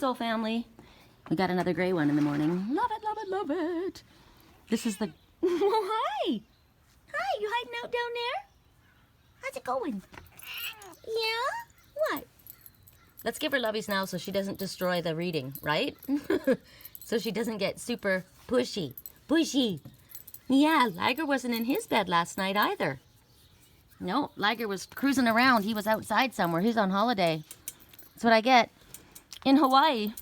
soul family. We got another gray one in the morning. Love it, love it, love it. This is the... Oh, hi. Hi, you hiding out down there? How's it going? Yeah? What? Let's give her lovies now so she doesn't destroy the reading, right? So she doesn't get super pushy. Pushy. Yeah, Liger wasn't in his bed last night either. No, Liger was cruising around. He was outside somewhere. He's on holiday. That's what I get in Hawaii.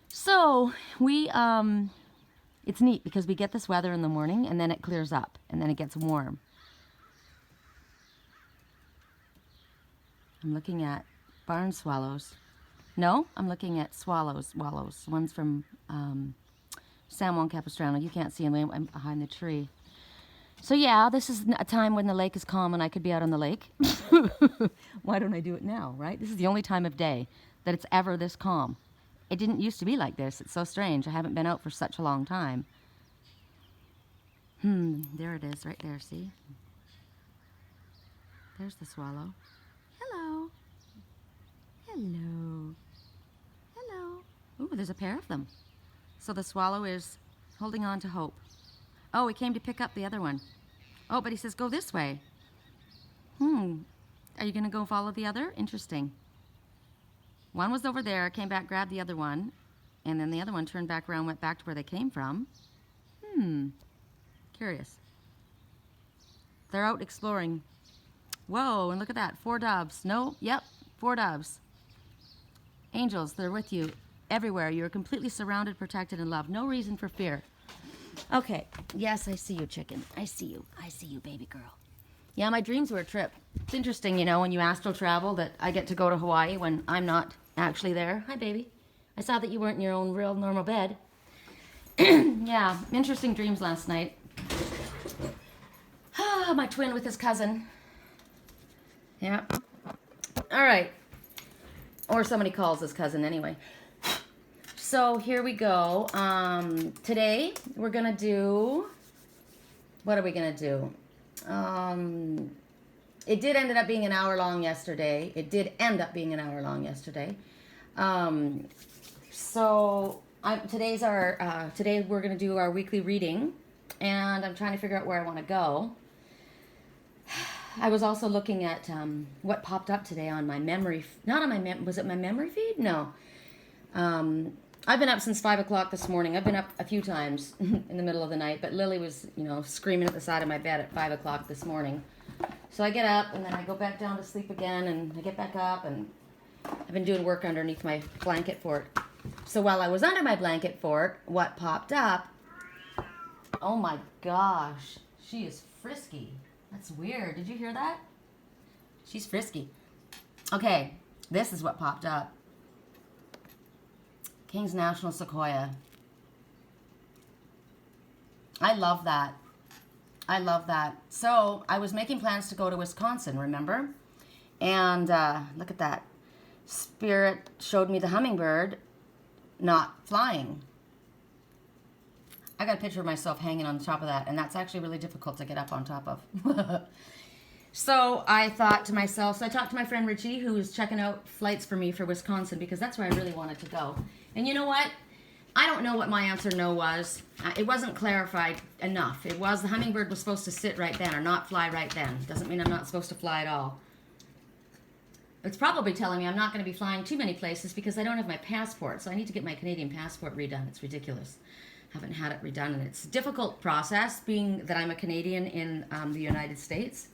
So we, it's neat because we get this weather in the morning and then it clears up and then it gets warm. I'm looking at barn swallows. No, I'm looking at swallows, ones from San Juan Capistrano. You can't see them, I'm behind the tree. So yeah, this is a time when the lake is calm and I could be out on the lake. Why don't I do it now, right? This is the only time of day that it's ever this calm. It didn't used to be like this. It's so strange. I haven't been out for such a long time. There it is, right there, see? There's the swallow. Hello. Hello. Hello. Ooh, there's a pair of them. So the swallow is holding on to hope. Oh, he came to pick up the other one. Oh, but he says, go this way. Are you going to go follow the other? Interesting. One was over there, came back, grabbed the other one, and then the other one turned back around, went back to where they came from. Curious. They're out exploring. Whoa, and look at that, 4 doves. No, yep, 4 doves. Angels, they're with you everywhere. You're completely surrounded, protected, and loved. No reason for fear. Okay, yes, I see you, chicken. I see you. I see you, baby girl. Yeah, my dreams were a trip. It's interesting, you know, when you astral travel that I get to go to Hawaii when I'm not actually there. Hi, baby. I saw that you weren't in your own real normal bed. Yeah, interesting dreams last night. My twin with his cousin. Yeah. All right. Or somebody calls his cousin anyway. So here we go. Today we're going to do... What are we going to do? It did end up being an hour long yesterday. So today we're going to do our weekly reading, and I'm trying to figure out where I want to go. I was also looking at what popped up today on my memory. Not on my was it my memory feed? No. I've been up since 5 o'clock this morning. I've been up a few times in the middle of the night, but Lily was, you know, screaming at the side of my bed at 5 o'clock this morning. So I get up and then I go back down to sleep again, and I get back up, and I've been doing work underneath my blanket fort. So while I was under my blanket fort, what popped up? Oh my gosh, she is frisky. That's weird. Did you hear that? She's frisky. Okay, this is what popped up. Kings National Sequoia. I love that. I love that. So I was making plans to go to Wisconsin, remember? And look at that. Spirit showed me the hummingbird not flying. I got a picture of myself hanging on the top of that, and that's actually really difficult to get up on top of. So I thought to myself, so I talked to my friend Richie, who was checking out flights for me for Wisconsin, because that's where I really wanted to go. And you know what? I don't know what my answer no was. It wasn't clarified enough. It was the hummingbird was supposed to sit right then or not fly right then. Doesn't mean I'm not supposed to fly at all. It's probably telling me I'm not going to be flying too many places because I don't have my passport. So I need to get my Canadian passport redone. It's ridiculous. Haven't had it redone, and it's a difficult process being that I'm a Canadian in the United States.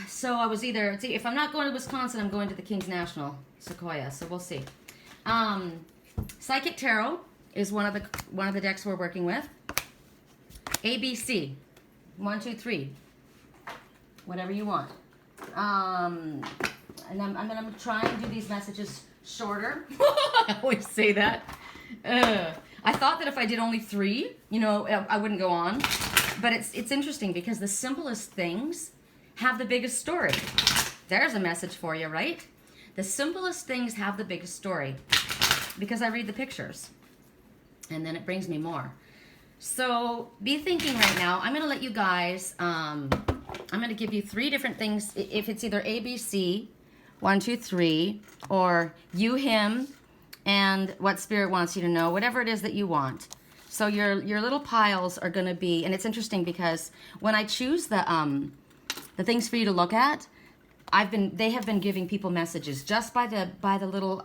So I was either, if I'm not going to Wisconsin, I'm going to the Kings National Sequoia. So we'll see. Psychic Tarot is one of the decks we're working with. ABC, 1, 2, 3, whatever you want. And I'm gonna try and do these messages shorter. I always say that. I thought that if I did only 3, you know, I wouldn't go on. But it's interesting because the simplest things have the biggest story. There's a message for you, right? The simplest things have the biggest story because I read the pictures and then it brings me more. So be thinking right now. I'm going to let you guys, I'm going to give you 3 different things. If it's either A, B, C, 1, 2, 3, or you, him, and what spirit wants you to know, whatever it is that you want. So your little piles are going to be, and it's interesting because when I choose the things for you to look at, they have been giving people messages just by the little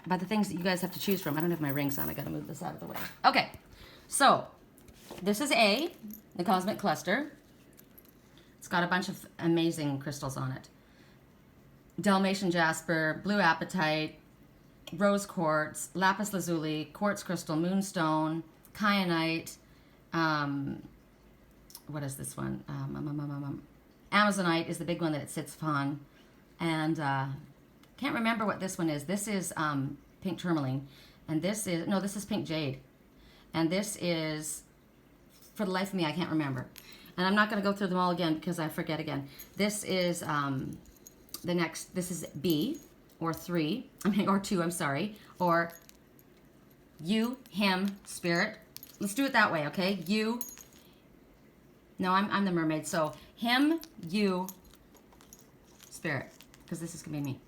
by the things that you guys have to choose from. I don't have my rings on. I got to move this out of the way. Okay, so this is A, the Cosmic Cluster. It's got a bunch of amazing crystals on it. Dalmatian jasper, blue apatite, rose quartz, lapis lazuli, quartz crystal, moonstone, kyanite. What is this one? Amazonite is the big one that it sits upon, and can't remember what this one is. This is pink tourmaline, and this is pink jade, and this is, for the life of me, I can't remember. And I'm not going to go through them all again because I forget again. This is this is B, or 3, or 2, I'm sorry, or you, him, spirit. Let's do it that way, okay? You, no, I'm the mermaid, so him, you, spirit, because this is going to be me.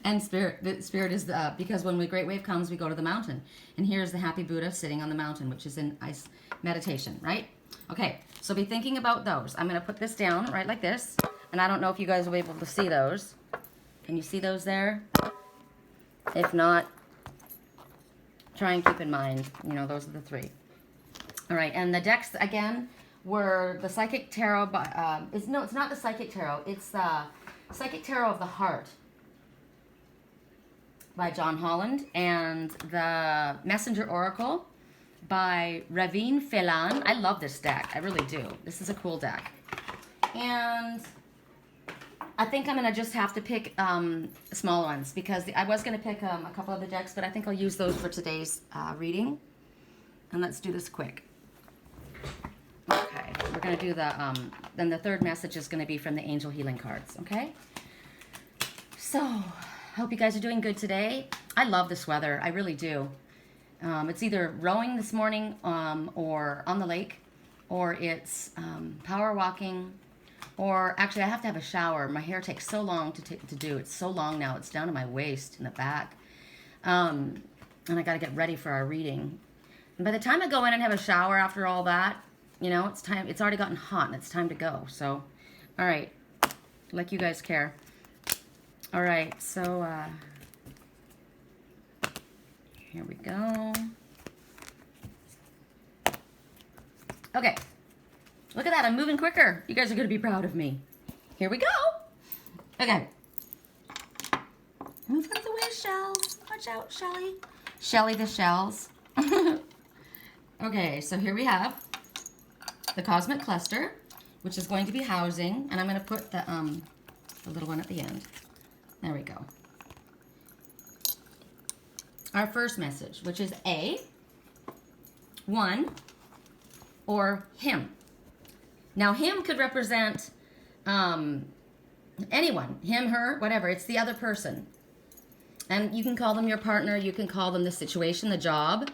And spirit, the spirit is, because when the great wave comes, we go to the mountain. And here's the happy Buddha sitting on the mountain, which is in ice meditation, right? Okay, so be thinking about those. I'm going to put this down right like this. And I don't know if you guys will be able to see those. Can you see those there? If not, try and keep in mind, those are the 3. All right, and the decks, again, were the Psychic Tarot. It's not the Psychic Tarot. It's the Psychic Tarot of the Heart by John Holland, and the Messenger Oracle by Raveen Phelan. I love this deck. I really do. This is a cool deck. And I think I'm going to just have to pick small ones, because I was going to pick a couple of the decks, but I think I'll use those for today's reading. And let's do this quick. Okay, we're going to do then the third message is going to be from the Angel Healing cards, okay? So, hope you guys are doing good today. I love this weather. I really do. It's either rowing this morning or on the lake, or it's power walking, or actually I have to have a shower. My hair takes so long to do. It's so long now. It's down to my waist in the back. And I got to get ready for our reading. And by the time I go in and have a shower after all that, it's time. It's already gotten hot and it's time to go. So, all right, like you guys care. All right, so here we go. Okay, look at that. I'm moving quicker. You guys are going to be proud of me. Here we go. Okay. Move out of the way, Shells. Watch out, Shelly. Shelly the Shells. Okay, so here we have the Cosmic Cluster, which is going to be housing, and I'm going to put the little one at the end. There we go. Our first message, which is A, 1, or him. Now, him could represent anyone, him, her, whatever. It's the other person. And you can call them your partner. You can call them the situation, the job.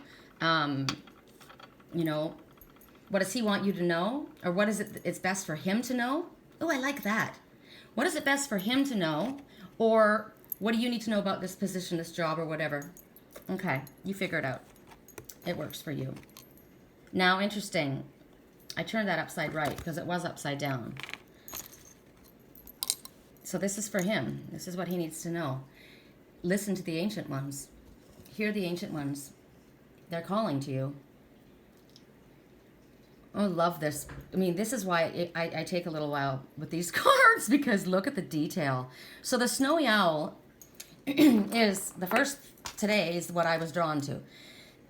What does he want you to know? Or what is it it's best for him to know? Oh, I like that. What is it best for him to know? Or what do you need to know about this position, this job, or whatever? Okay, you figure it out. It works for you. Now, interesting. I turned that upside right because it was upside down. So this is for him. This is what he needs to know. Listen to the ancient ones. Hear the ancient ones. They're calling to you. Oh, love this. I mean, this is why I take a little while with these cards, because look at the detail. So the snowy owl is the first, today is what I was drawn to.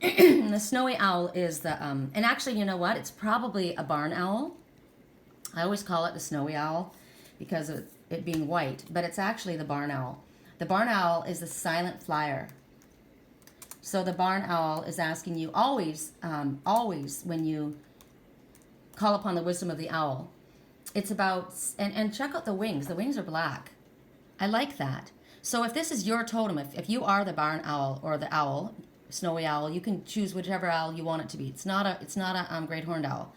The snowy owl is the, and actually, you know what? It's probably a barn owl. I always call it the snowy owl because of it being white, but it's actually the barn owl. The barn owl is the silent flyer. So the barn owl is asking you always when you call upon the wisdom of the owl, it's about, and check out the wings. The wings are black. I like that. So if this is your totem, if you are the barn owl or the owl, snowy owl, you can choose whichever owl you want it to be. It's not a great horned owl.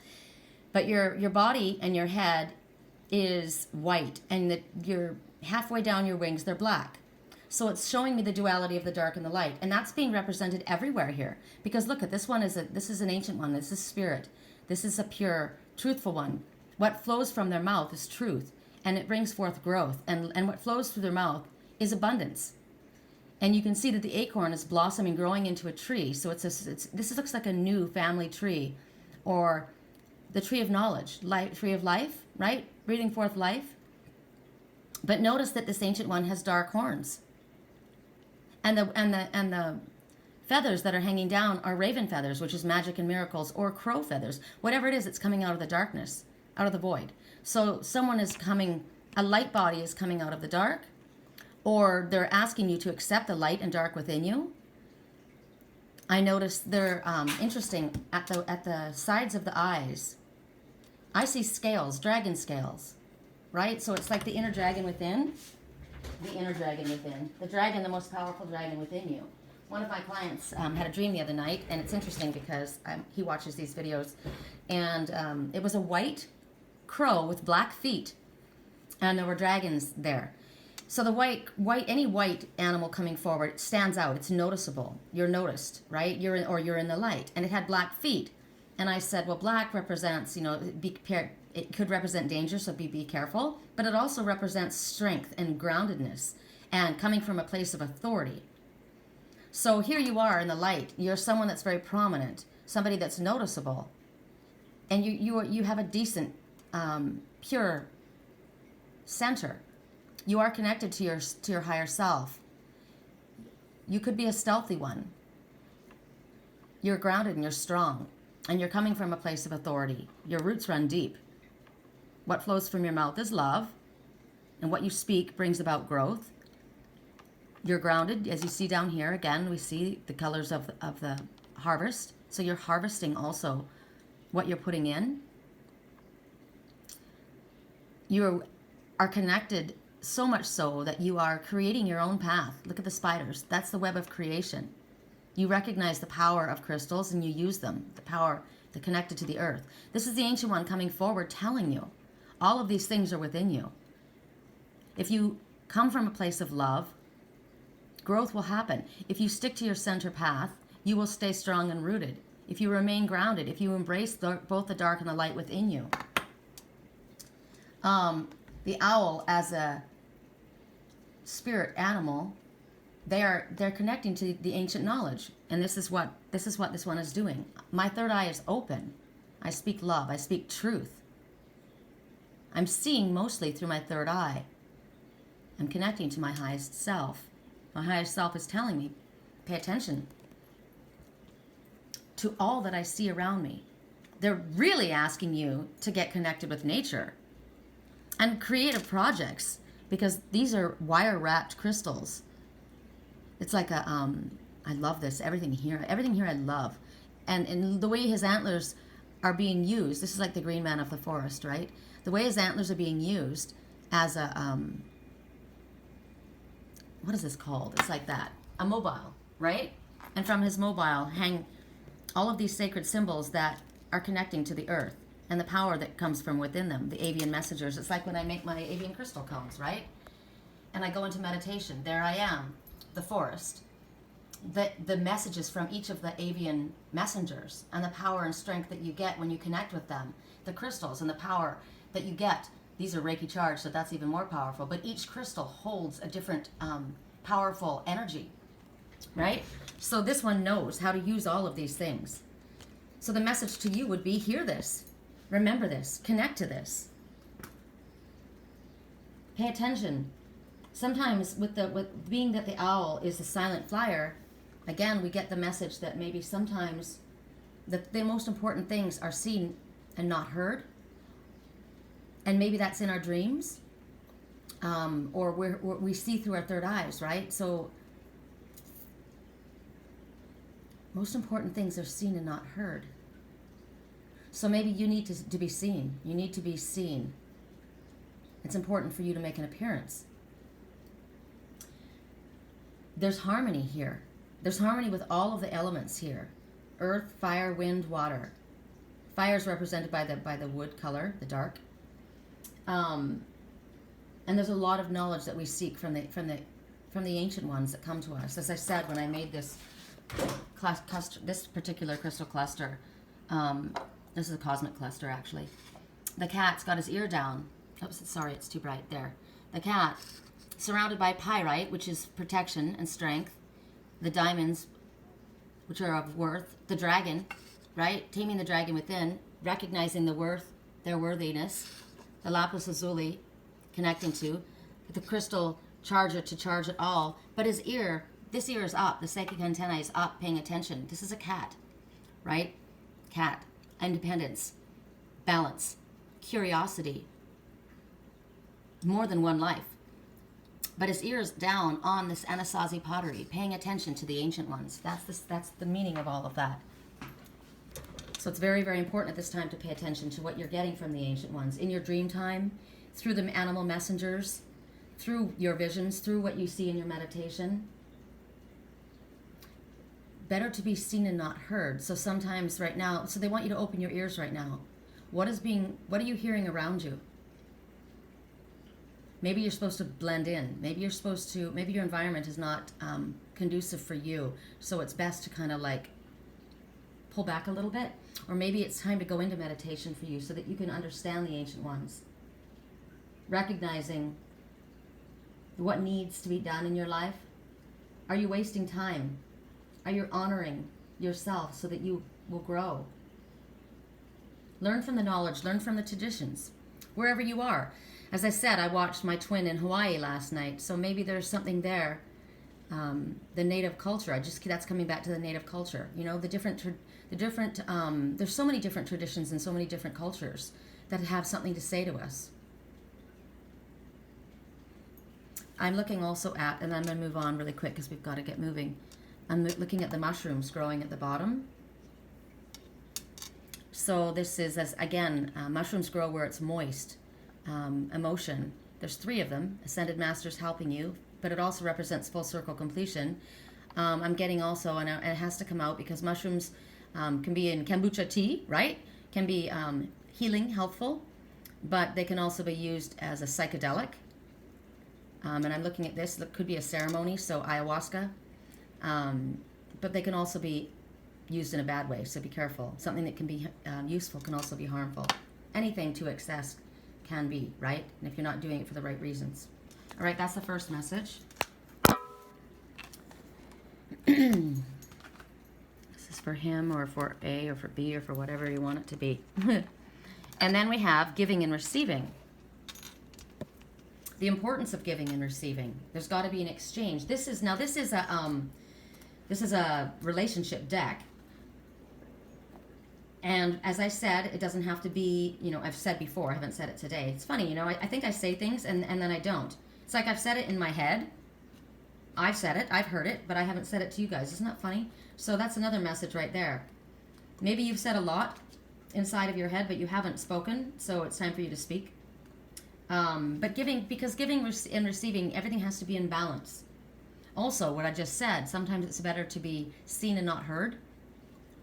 But your body and your head is white, and that you're halfway down your wings, they're black. So it's showing me the duality of the dark and the light, and that's being represented everywhere here. Because look at this one this is an ancient one. This is spirit. This is a pure, truthful one. What flows from their mouth is truth, and it brings forth growth. And what flows through their mouth is abundance. And you can see that the acorn is blossoming, growing into a tree. So this looks like a new family tree, or the tree of knowledge, tree of life, right? Breathing forth life. But notice that this ancient one has dark horns. And the feathers that are hanging down are raven feathers, which is magic and miracles, or crow feathers. Whatever it is, it's coming out of the darkness, out of the void. So a light body is coming out of the dark, or they're asking you to accept the light and dark within you. I noticed they're interesting at the sides of the eyes. I see scales, dragon scales, right? So it's like the inner dragon within. The inner dragon within. The dragon, the most powerful dragon within you. One of my clients had a dream the other night, and it's interesting because he watches these videos, and it was a white crow with black feet, and there were dragons there. So any white animal coming forward stands out. It's noticeable. You're noticed, right? You're in the light, and it had black feet. And I said, well, black represents, it could represent danger, so be careful. But it also represents strength and groundedness and coming from a place of authority. So here you are in the light. You're someone that's very prominent, somebody that's noticeable. And you have a decent, pure center. You are connected to your higher self. You could be a stealthy one. You're grounded and you're strong. And you're coming from a place of authority. Your roots run deep. What flows from your mouth is love. And what you speak brings about growth. You're grounded. As you see down here, again, we see the colors of the harvest. So you're harvesting also what you're putting in. You are connected so much so that you are creating your own path. Look at the spiders. That's the web of creation. You recognize the power of crystals and you use them, the power that connected to the earth. This is the ancient one coming forward telling you all of these things are within you. If you come from a place of love, growth will happen. If you stick to your center path, you will stay strong and rooted. If you remain grounded, if you embrace both the dark and the light within you. The owl as a spirit animal, they're connecting to the ancient knowledge, and this is what this one is doing. My third eye is open. I speak love. I speak truth. I'm seeing mostly through my third eye. I'm connecting to my highest self. My highest self is telling me, pay attention to all that I see around me. They're really asking you to get connected with nature and creative projects, because these are wire-wrapped crystals. It's like I love this. Everything here I love. And the way his antlers are being used, this is like the green man of the forest, right? The way his antlers are being used as a, what is this called? It's like that, a mobile, right? And from his mobile hang all of these sacred symbols that are connecting to the earth and the power that comes from within them, the avian messengers. It's like when I make my avian crystal cones, right? And I go into meditation. There I am, the forest. The messages from each of the avian messengers and the power and strength that you get when you connect with them, the crystals and the power that you get. These are Reiki charged, so that's even more powerful. But each crystal holds a different powerful energy, right? So this one knows how to use all of these things. So the message to you would be, hear this, remember this, connect to this. Pay attention. Sometimes with being that the owl is a silent flyer, again, we get the message that maybe sometimes the most important things are seen and not heard. And maybe that's in our dreams, or we see through our third eyes, right? So most important things are seen and not heard. So maybe you need to be seen. You need to be seen. It's important for you to make an appearance. There's harmony here. There's harmony with all of the elements here. Earth, fire, wind, water. Fire is represented by the wood color, the dark. And there's a lot of knowledge that we seek from the ancient ones that come to us. As I said, when I made this this particular crystal cluster, this is a cosmic cluster actually. The cat's got his ear down. Oops, sorry, it's too bright there. The cat, surrounded by pyrite, which is protection and strength, the diamonds, which are of worth, the dragon, right? Taming the dragon within, recognizing the worth, their worthiness, the lapis lazuli, connecting to, the crystal charger to charge it all. But his ear, this ear is up, the psychic antenna is up, paying attention. This is a cat, right? Cat, independence, balance, curiosity, more than one life. But his ear is down on this Anasazi pottery, paying attention to the ancient ones. That's the meaning of all of that. So it's very, very important at this time to pay attention to what you're getting from the ancient ones in your dream time, through the animal messengers, through your visions, through what you see in your meditation. Better to be seen and not heard. So sometimes right now, so they want you to open your ears right now. What are you hearing around you? Maybe you're supposed to blend in. Maybe your environment is not conducive for you. So it's best to kind of like pull back a little bit. Or maybe it's time to go into meditation for you so that you can understand the ancient ones. Recognizing what needs to be done in your life. Are you wasting time? Are you honoring yourself so that you will grow? Learn from the knowledge, learn from the traditions, wherever you are. As I said, I watched my twin in Hawaii last night, so maybe there's something there. The native culture, that's coming back to the native culture. You know, there's so many different traditions and so many different cultures that have something to say to us. I'm looking also at, and I'm going to move on really quick because we've got to get moving. I'm looking at the mushrooms growing at the bottom. So this is, mushrooms grow where it's moist. Emotion. There's 3 of them. Ascended Masters helping you, but it also represents full circle completion. I'm getting also, and it has to come out because mushrooms can be in kombucha tea, right? Can be healing, helpful, but they can also be used as a psychedelic. And I'm looking at this. It could be a ceremony, so ayahuasca. But they can also be used in a bad way, so be careful. Something that can be useful can also be harmful. Anything to excess can be, right? And if you're not doing it for the right reasons. All right, that's the first message. This is for him or for A or for B or for whatever you want it to be. And then we have giving and receiving. The importance of giving and receiving. There's got to be an exchange. This is a relationship deck. And as I said, it doesn't have to be, I've said before, I haven't said it today. It's funny, I think I say things and then I don't. It's like I've said it in my head. I've said it, I've heard it, but I haven't said it to you guys. Isn't that funny? So that's another message right there. Maybe you've said a lot inside of your head, but you haven't spoken, so it's time for you to speak. But giving and receiving, everything has to be in balance. Also, what I just said, sometimes it's better to be seen and not heard.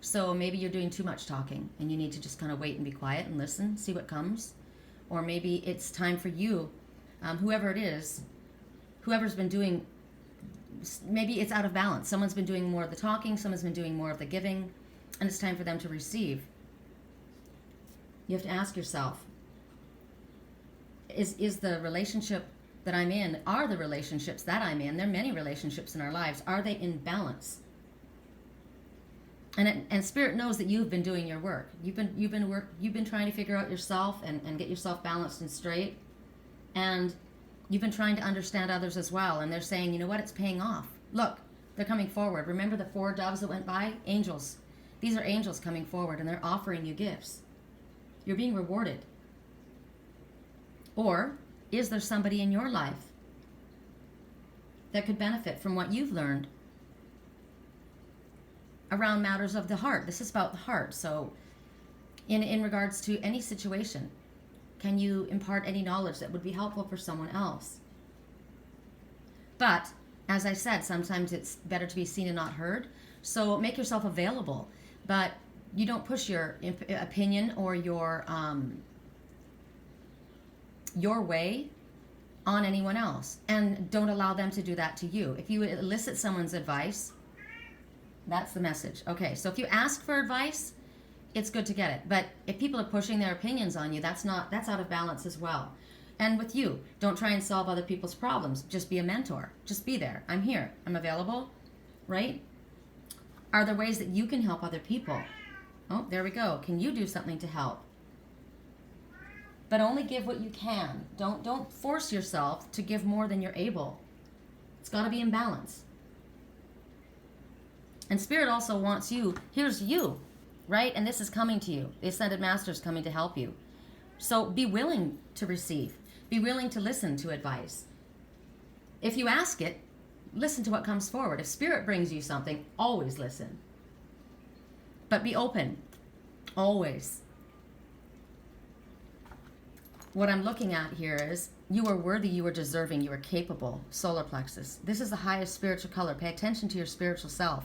So maybe you're doing too much talking and you need to just kind of wait and be quiet and listen, see what comes. Or maybe it's time for you, whoever it is, whoever's been doing, maybe it's out of balance. Someone's been doing more of the talking, someone's been doing more of the giving, and it's time for them to receive. You have to ask yourself, is the relationship that I'm in, are the relationships that I'm in, there are many relationships in our lives, are they in balance? And Spirit knows that you've been doing your work. You've been trying to figure out yourself and get yourself balanced and straight. And you've been trying to understand others as well. And they're saying, you know what, it's paying off. Look, they're coming forward. Remember the 4 doves that went by? Angels. These are angels coming forward and they're offering you gifts. You're being rewarded. Or is there somebody in your life that could benefit from what you've learned around matters of the heart? This is about the heart. So in regards to any situation, can you impart any knowledge that would be helpful for someone else? But as I said, sometimes it's better to be seen and not heard. So make yourself available, but you don't push your opinion or your your way on anyone else. And don't allow them to do that to you. If you elicit someone's advice, that's the message. Okay, so if you ask for advice, it's good to get it. But if people are pushing their opinions on you, that's out of balance as well. And with you, don't try and solve other people's problems. Just be a mentor. Just be there. I'm here. I'm available, right? Are there ways that you can help other people? Oh, there we go. Can you do something to help? But only give what you can. Don't force yourself to give more than you're able. It's got to be in balance. And Spirit also wants you. Here's you, right? And this is coming to you. The Ascended Master is coming to help you. So be willing to receive. Be willing to listen to advice. If you ask it, listen to what comes forward. If Spirit brings you something, always listen. But be open. Always. What I'm looking at here is you are worthy, you are deserving, you are capable. Solar plexus. This is the highest spiritual color. Pay attention to your spiritual self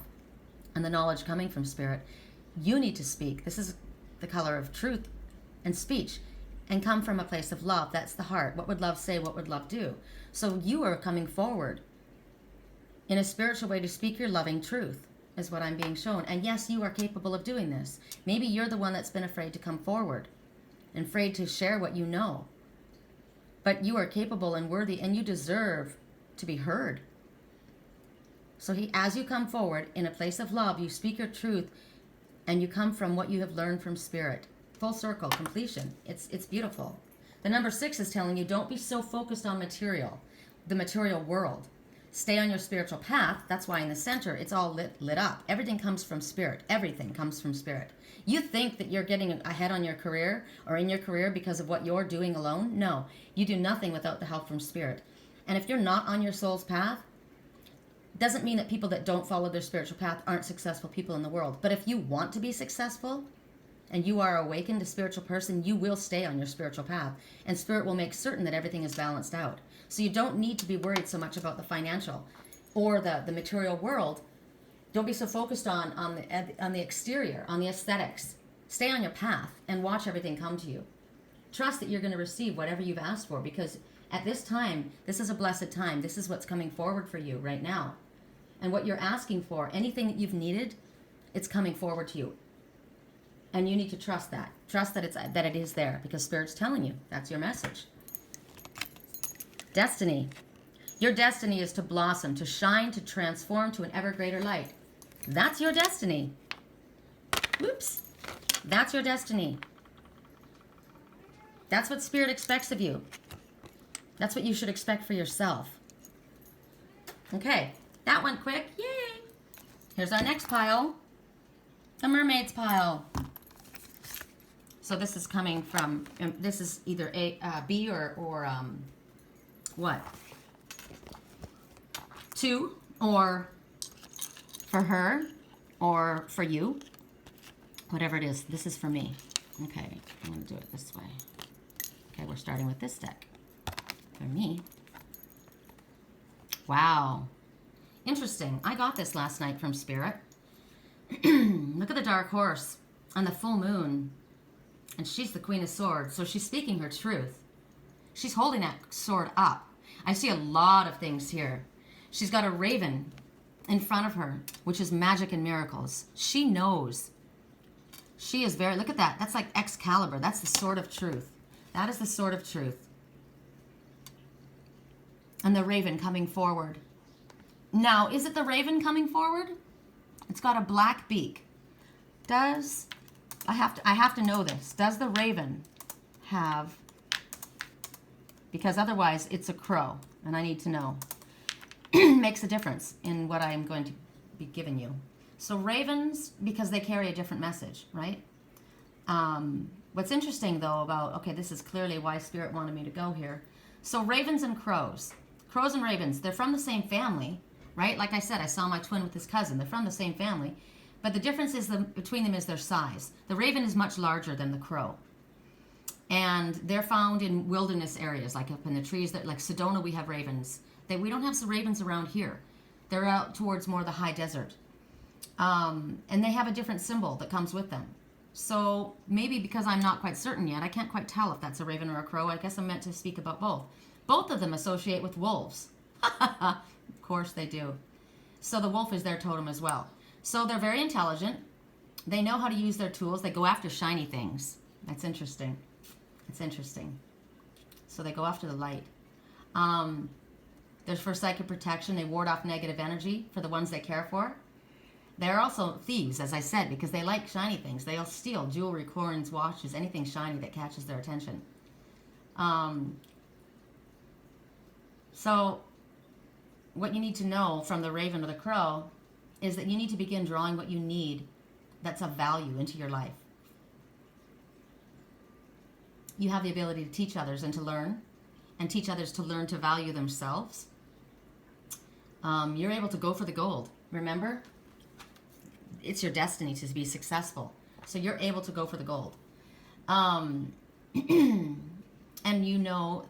and the knowledge coming from Spirit. You need to speak. This is the color of truth and speech, and come from a place of love. That's the heart. What would love say? What would love do? So you are coming forward in a spiritual way to speak your loving truth, is what I'm being shown. And yes, you are capable of doing this. Maybe you're the one that's been afraid to come forward and afraid to share what you know. But you are capable and worthy, and you deserve to be heard. So as you come forward in a place of love, you speak your truth, and you come from what you have learned from Spirit. Full circle, completion. It's beautiful. The number 6 is telling you, don't be so focused on material, the material world. Stay on your spiritual path. That's why in the center, it's all lit up. Everything comes from Spirit. Everything comes from Spirit. You think that you're getting ahead on your career or in your career because of what you're doing alone? No, you do nothing without the help from Spirit. And if you're not on your soul's path, doesn't mean that people that don't follow their spiritual path aren't successful people in the world. But if you want to be successful, and you are awakened, a spiritual person, you will stay on your spiritual path. And Spirit will make certain that everything is balanced out. So you don't need to be worried so much about the financial or the material world. Don't be so focused on the exterior, on the aesthetics. Stay on your path and watch everything come to you. Trust that you're going to receive whatever you've asked for, because at this time, this is a blessed time. This is what's coming forward for you right now. And what you're asking for, anything that you've needed, it's coming forward to you. And you need to trust that. Trust that it is there, because Spirit's telling you. That's your message. Destiny. Your destiny is to blossom, to shine, to transform to an ever greater light. That's your destiny. Whoops. That's your destiny. That's what Spirit expects of you. That's what you should expect for yourself. Okay, that went quick. Yay. Here's our next pile. The mermaid's pile. So this is coming from, this is either B or what? 2, or for her, or for you. Whatever it is, this is for me. Okay, I'm going to do it this way. Okay, we're starting with this deck. For me. Wow. Interesting. I got this last night from Spirit. Look at the dark horse and the full moon. And she's the Queen of Swords, so she's speaking her truth. She's holding that sword up. I see a lot of things here. She's got a raven in front of her, which is magic and miracles. She knows. She is very, look at that. That's like Excalibur. That's the sword of truth. That is the sword of truth. And the raven coming forward. Now, is it the raven coming forward? It's got a black beak. I have to know this. Does the raven have, because otherwise it's a crow, and I need to know. Makes a difference in what I'm going to be giving you. So ravens, because they carry a different message, right? What's interesting though about, okay, this is clearly why Spirit wanted me to go here. So ravens and crows. Crows and ravens, they're from the same family, right? Like I said, I saw my twin with his cousin. They're from the same family. But the difference is between them is their size. The raven is much larger than the crow. And they're found in wilderness areas, like up in the trees. Like Sedona, we have ravens. We don't have some ravens around here. They're out towards more the high desert. And they have a different symbol that comes with them. So maybe because I'm not quite certain yet, I can't quite tell if that's a raven or a crow. I guess I'm meant to speak about both. Both of them associate with wolves. Of course they do. So the wolf is their totem as well. So they're very intelligent. They know how to use their tools. They go after shiny things. That's interesting. It's interesting. So they go after the light. There's for psychic protection. They ward off negative energy for the ones they care for. They're also thieves, as I said, because they like shiny things. They'll steal jewelry, coins, watches, anything shiny that catches their attention. So what you need to know from the raven or the crow is that you need to begin drawing what you need that's of value into your life. You have the ability to teach others and to learn, and teach others to learn to value themselves. You're able to go for the gold. Remember? It's your destiny to be successful. So you're able to go for the gold. And you know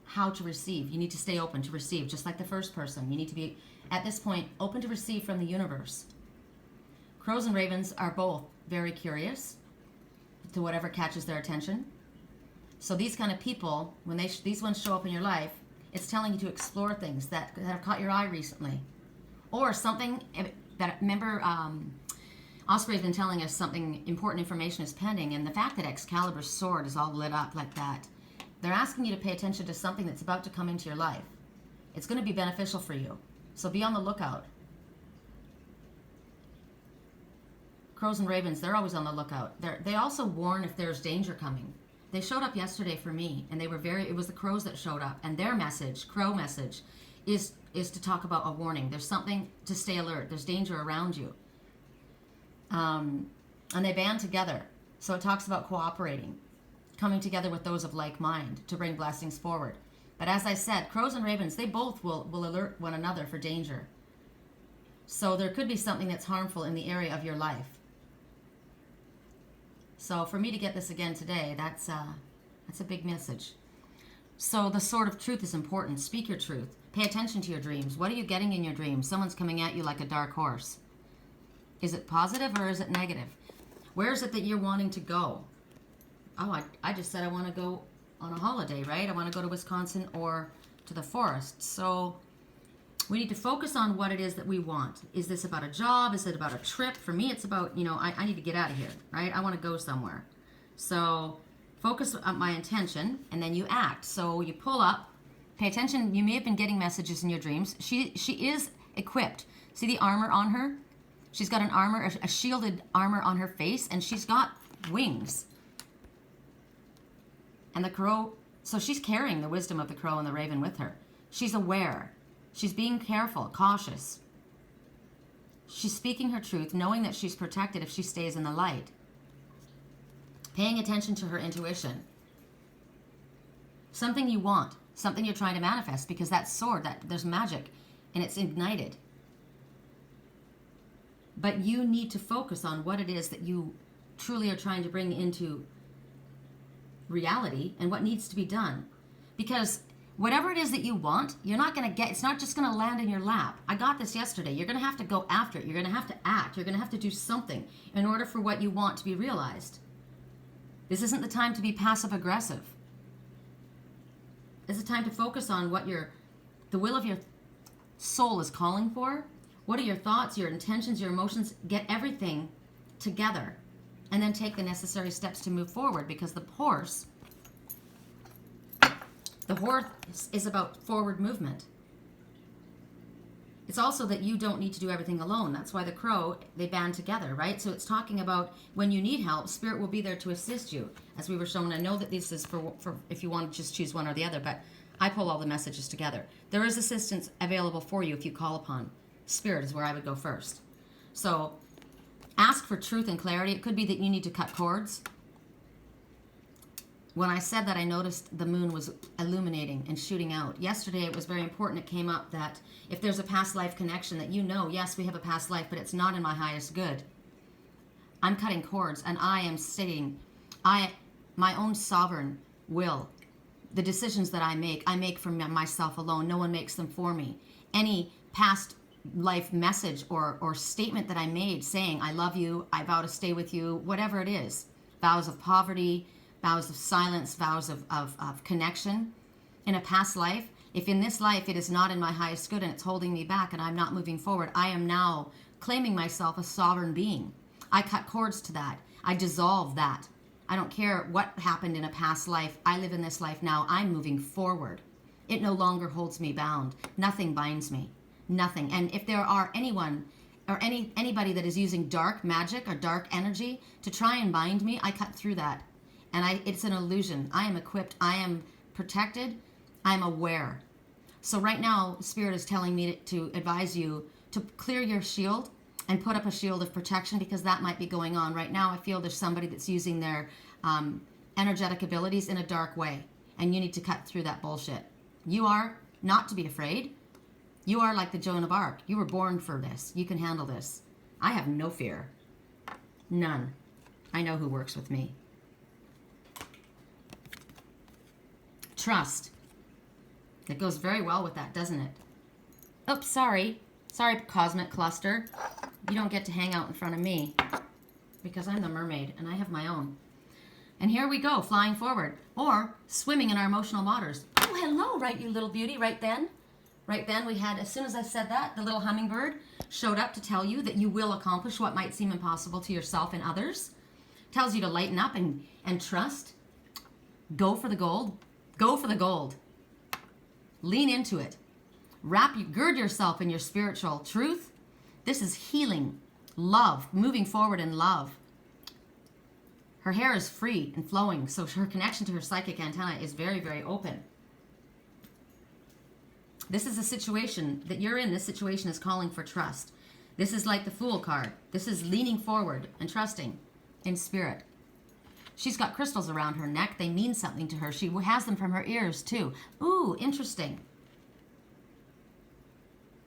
how to receive. You need to stay open to receive, just like the first person. You need to be, at this point, open to receive from the universe. Crows and ravens are both very curious to whatever catches their attention. So these kind of people, when these ones show up in your life, it's telling you to explore things that have caught your eye recently. Or something that, remember, Osprey's been telling us something important information is pending, and the fact that Excalibur's sword is all lit up like that, they're asking you to pay attention to something that's about to come into your life. It's going to be beneficial for you. So be on the lookout. Crows and ravens, they're always on the lookout. They also warn if there's danger coming. They showed up yesterday for me, and it was the crows that showed up, and their message, crow message, is to talk about a warning. There's something to stay alert. There's danger around you. And they band together. So it talks about cooperating, coming together with those of like mind to bring blessings forward. But as I said, crows and ravens, they both will alert one another for danger. So there could be something that's harmful in the area of your life. So for me to get this again today, that's a big message. So the sword of truth is important. Speak your truth. Pay attention to your dreams. What are you getting in your dreams? Someone's coming at you like a dark horse. Is it positive or is it negative? Where is it that you're wanting to go? Oh, I just said I want to go on a holiday, right? I want to go to Wisconsin or to the forest. So we need to focus on what it is that we want. Is this about a job? Is it about a trip? For me, it's about, I need to get out of here, right? I want to go somewhere. So focus on my intention, and then you act. So you pull up, pay attention. You may have been getting messages in your dreams. She is equipped. See the armor on her? She's got an armor, a shielded armor on her face, and she's got wings. And the crow, so she's carrying the wisdom of the crow and the raven with her. She's aware. She's being careful, cautious. She's speaking her truth, knowing that she's protected if she stays in the light. Paying attention to her intuition. Something you want, something you're trying to manifest, because that sword, there's magic, and it's ignited. But you need to focus on what it is that you truly are trying to bring into reality and what needs to be done. Because whatever it is that you want, you're not going to get, it's not just going to land in your lap. I got this yesterday. You're going to have to go after it. You're going to have to act. You're going to have to do something in order for what you want to be realized. This isn't the time to be passive aggressive. It's a time to focus on what the will of your soul is calling for. What are your thoughts, your intentions, your emotions? Get everything together and then take the necessary steps to move forward, because the horse is about forward movement. It's also that you don't need to do everything alone. That's why the crow, they band together, right? So it's talking about when you need help, Spirit will be there to assist you. As we were shown, I know that this is for if you want to just choose one or the other, but I pull all the messages together. There is assistance available for you if you call upon. Spirit is where I would go first. So ask for truth and clarity. It could be that you need to cut cords. When I said that, I noticed the moon was illuminating and shooting out. Yesterday, it was very important. It came up that if there's a past life connection that yes, we have a past life, but it's not in my highest good. I'm cutting cords, and I am stating, my own sovereign will. The decisions that I make for myself alone. No one makes them for me. Any past life message or statement that I made saying, I love you, I vow to stay with you, whatever it is. Vows of poverty, vows of silence, vows of connection in a past life. If in this life it is not in my highest good and it's holding me back and I'm not moving forward, I am now claiming myself a sovereign being. I cut cords to that. I dissolve that. I don't care what happened in a past life. I live in this life now. I'm moving forward. It no longer holds me bound. Nothing binds me. Nothing. And if there are anyone or anybody that is using dark magic or dark energy to try and bind me, I cut through that. And it's an illusion. I am equipped. I am protected. I am aware. So right now, Spirit is telling me to advise you to clear your shield and put up a shield of protection, because that might be going on right now. I feel there's somebody that's using their energetic abilities in a dark way, and you need to cut through that bullshit. You are not to be afraid. You are like the Joan of Arc. You were born for this. You can handle this. I have no fear. None. I know who works with me. Trust. It goes very well with that, doesn't it? Oops, sorry. Sorry, Cosmic Cluster. You don't get to hang out in front of me because I'm the mermaid and I have my own. And here we go, flying forward or swimming in our emotional waters. Oh, hello, right, you little beauty, right then. Right then we had, as soon as I said that, the little hummingbird showed up to tell you that you will accomplish what might seem impossible to yourself and others. Tells you to lighten up and trust. Go for the gold. Go for the gold. Lean into it. Gird yourself in your spiritual truth. This is healing, love, moving forward in love. Her hair is free and flowing, so her connection to her psychic antenna is very, very open. This is a situation that you're in. This situation is calling for trust. This is like the Fool card. This is leaning forward and trusting in Spirit. She's got crystals around her neck. They mean something to her. She has them from her ears, too. Ooh, interesting.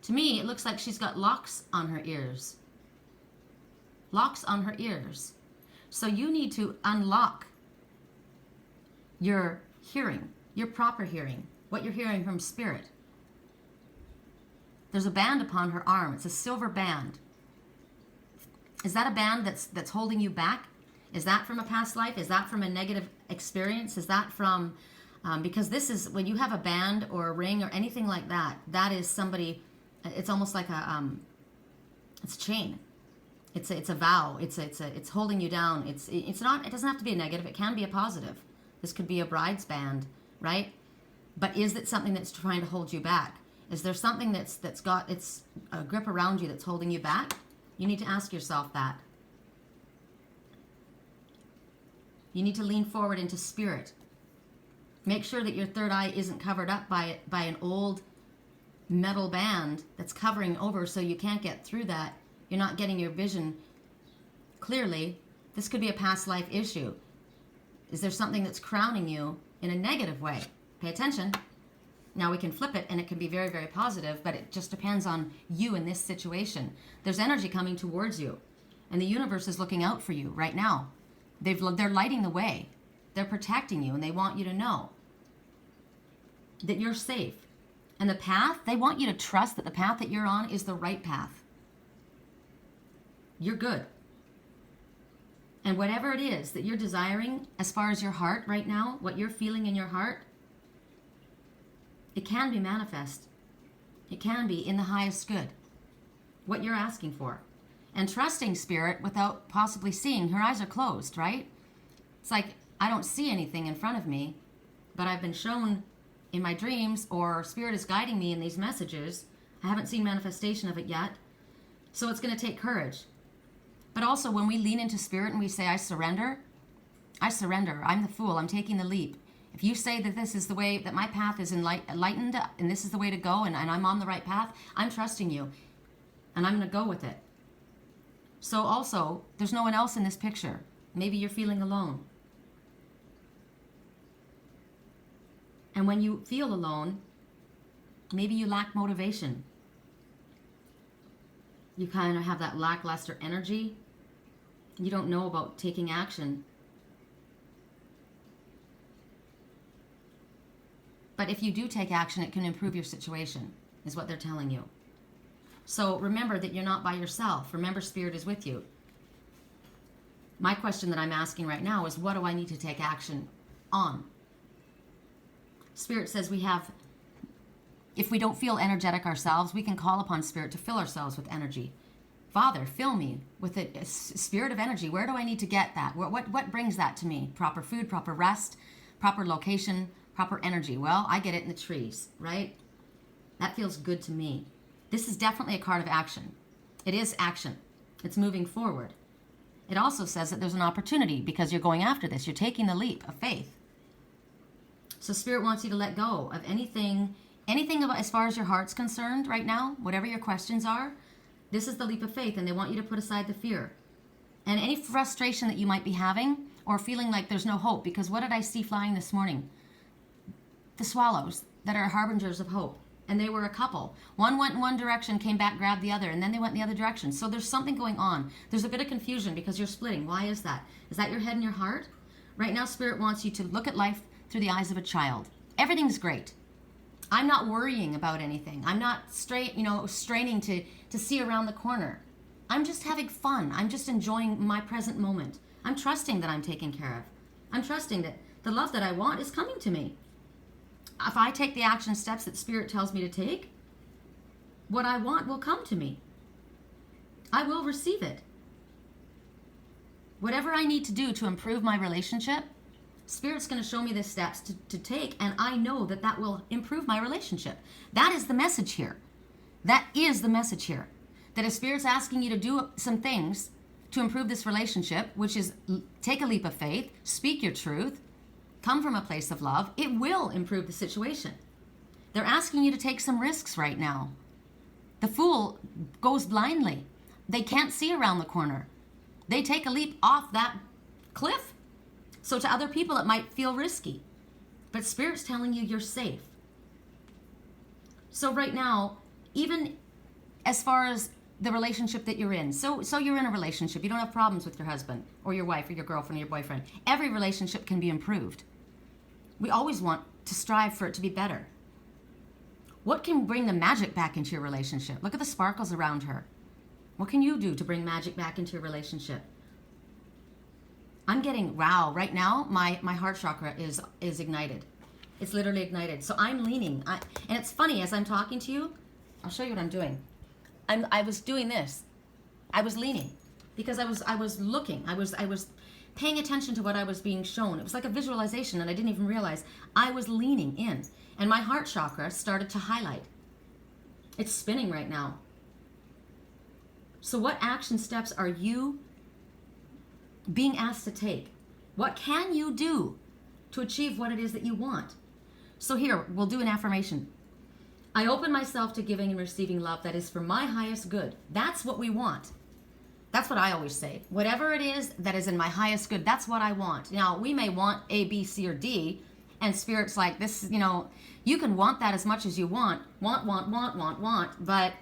To me, it looks like she's got locks on her ears. Locks on her ears. So you need to unlock your hearing, your proper hearing, what you're hearing from Spirit. There's a band upon her arm. It's a silver band. Is that a band that's holding you back? Is that from a past life? Is that from a negative experience? Is that from, because this is, when you have a band or a ring or anything like that, that is somebody, it's almost like it's a chain. It's a vow. It's holding you down. It's not, it doesn't have to be a negative. It can be a positive. This could be a bride's band, right? But is it something that's trying to hold you back? Is there something that's got its grip around you that's holding you back? You need to ask yourself that. You need to lean forward into Spirit. Make sure that your third eye isn't covered up by an old metal band that's covering over so you can't get through that. You're not getting your vision clearly. This could be a past life issue. Is there something that's crowning you in a negative way? Pay attention. Now we can flip it and it can be very, very positive, but it just depends on you in this situation. There's energy coming towards you and the universe is looking out for you right now. They're lighting the way. They're protecting you and they want you to know that you're safe. And the path, they want you to trust that the path that you're on is the right path. You're good. And whatever it is that you're desiring as far as your heart right now, what you're feeling in your heart, it can be manifest. It can be in the highest good. What you're asking for. And trusting Spirit without possibly seeing. Her eyes are closed, right? It's like, I don't see anything in front of me, but I've been shown in my dreams, or Spirit is guiding me in these messages. I haven't seen manifestation of it yet. So it's going to take courage. But also when we lean into Spirit and we say, I surrender. I'm the Fool. I'm taking the leap. If you say that this is the way, that my path is enlightened and this is the way to go and I'm on the right path, I'm trusting you and I'm going to go with it. So also, there's no one else in this picture. Maybe you're feeling alone. And when you feel alone, maybe you lack motivation. You kind of have that lackluster energy. You don't know about taking action. But if you do take action, it can improve your situation, is what they're telling you. So remember that you're not by yourself. Remember, Spirit is with you. My question that I'm asking right now is, what do I need to take action on? Spirit says if we don't feel energetic ourselves, we can call upon Spirit to fill ourselves with energy. Father, fill me with a spirit of energy. Where do I need to get that? What brings that to me? Proper food, proper rest, proper location, proper energy. Well, I get it in the trees, right? That feels good to me. This is definitely a card of action. It is action. It's moving forward. It also says that there's an opportunity because you're going after this. You're taking the leap of faith. So Spirit wants you to let go of anything about, as far as your heart's concerned right now, whatever your questions are. This is the leap of faith, and they want you to put aside the fear. And any frustration that you might be having or feeling like there's no hope, because what did I see flying this morning? The swallows that are harbingers of hope. And they were a couple. One went in one direction, came back, grabbed the other, and then they went in the other direction. So there's something going on. There's a bit of confusion because you're splitting. Why is that? Is that your head and your heart? Right now, Spirit wants you to look at life through the eyes of a child. Everything's great. I'm not worrying about anything. I'm not straining to see around the corner. I'm just having fun. I'm just enjoying my present moment. I'm trusting that I'm taken care of. I'm trusting that the love that I want is coming to me. If I take the action steps that Spirit tells me to take, what I want will come to me. I will receive it. Whatever I need to do to improve my relationship, Spirit's going to show me the steps to take, and I know that that will improve my relationship. That is the message here. That is the message here. That if Spirit's asking you to do some things to improve this relationship, which is take a leap of faith, speak your truth, come from a place of love, it will improve the situation. They're asking you to take some risks right now. The fool goes blindly. They can't see around the corner. They take a leap off that cliff. So to other people, it might feel risky. But Spirit's telling you you're safe. So right now, even as far as the relationship that you're in, so you're in a relationship, you don't have problems with your husband or your wife or your girlfriend or your boyfriend. Every relationship can be improved. We always want to strive for it to be better. What can bring the magic back into your relationship? Look at the sparkles around her. What can you do to bring magic back into your relationship? I'm getting, wow, right now, my heart chakra is ignited. It's literally ignited. So I'm leaning. And it's funny, as I'm talking to you, I'll show you what I'm doing. I was doing this. I was leaning because I was looking. I was paying attention to what I was being shown. It was like a visualization, and I didn't even realize I was leaning in. And my heart chakra started to highlight. It's spinning right now. So what action steps are you being asked to take? What can you do to achieve what it is that you want? So here, we'll do an affirmation. I open myself to giving and receiving love that is for my highest good. That's what we want. That's what I always say. Whatever it is that is in my highest good, that's what I want. Now, we may want A, B, C, or D, and Spirit's like, this, you can want that as much as you want, but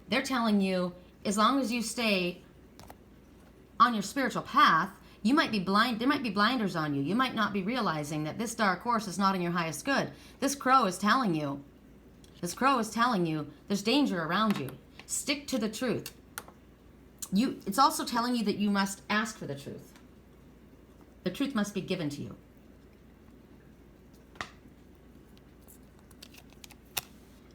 they're telling you, as long as you stay on your spiritual path, you might be blind. There might be blinders on you. You might not be realizing that this dark horse is not in your highest good. This crow is telling you there's danger around you. Stick to the truth. It's also telling you that you must ask for the truth. The truth must be given to you.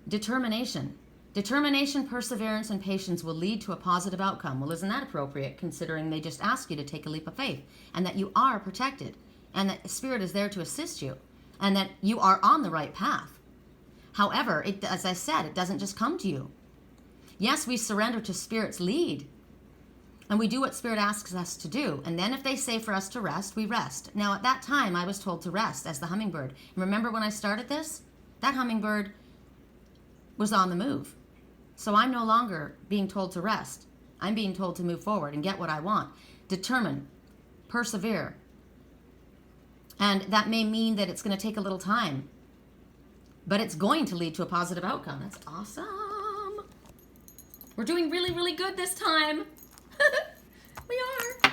Determination. Determination, perseverance, and patience will lead to a positive outcome. Well, isn't that appropriate, considering they just ask you to take a leap of faith, and that you are protected, and that Spirit is there to assist you, and that you are on the right path. However, as I said, it doesn't just come to you. Yes, we surrender to Spirit's lead, and we do what Spirit asks us to do. And then if they say for us to rest, we rest. Now, at that time, I was told to rest as the hummingbird. And remember when I started this? That hummingbird was on the move. So I'm no longer being told to rest. I'm being told to move forward and get what I want. Determine. Persevere. And that may mean that it's going to take a little time. But it's going to lead to a positive outcome. That's awesome. We're doing really, really good this time. We are.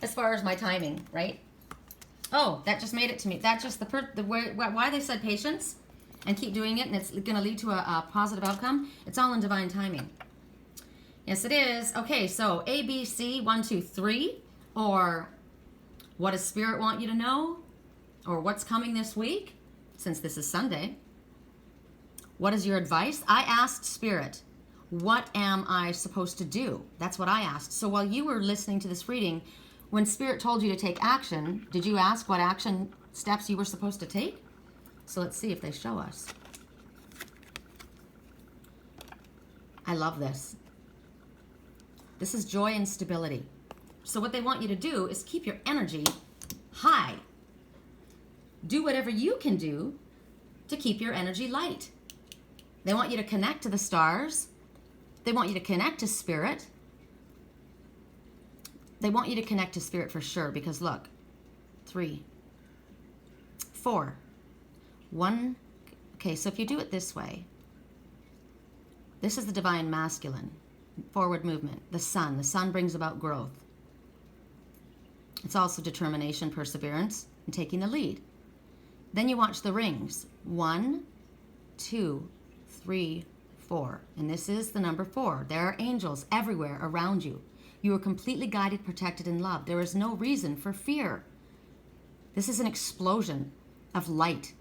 As far as my timing, right? Oh, that just made it to me. That's just why they said patience. and keep doing it, and it's going to lead to a positive outcome. It's all in divine timing. Yes, it is. Okay, so A, B, C, 1, 2, 3, or what does Spirit want you to know? Or what's coming this week, since this is Sunday? What is your advice? I asked Spirit, what am I supposed to do? That's what I asked. So while you were listening to this reading, when Spirit told you to take action, did you ask what action steps you were supposed to take? So let's see if they show us. I love this. This is joy and stability. So what they want you to do is keep your energy high. Do whatever you can do to keep your energy light. They want you to connect to the stars. They want you to connect to Spirit. They want you to connect to Spirit for sure, because look, 3, 4, 1. Okay, so if you do it this way, this is the divine masculine, forward movement, the sun. The sun brings about growth. It's also determination, perseverance, and taking the lead. Then you watch the rings. 1, 2, 3, 4. And this is the number 4. There are angels everywhere around you. You are completely guided, protected, and loved. There is no reason for fear. This is an explosion of light,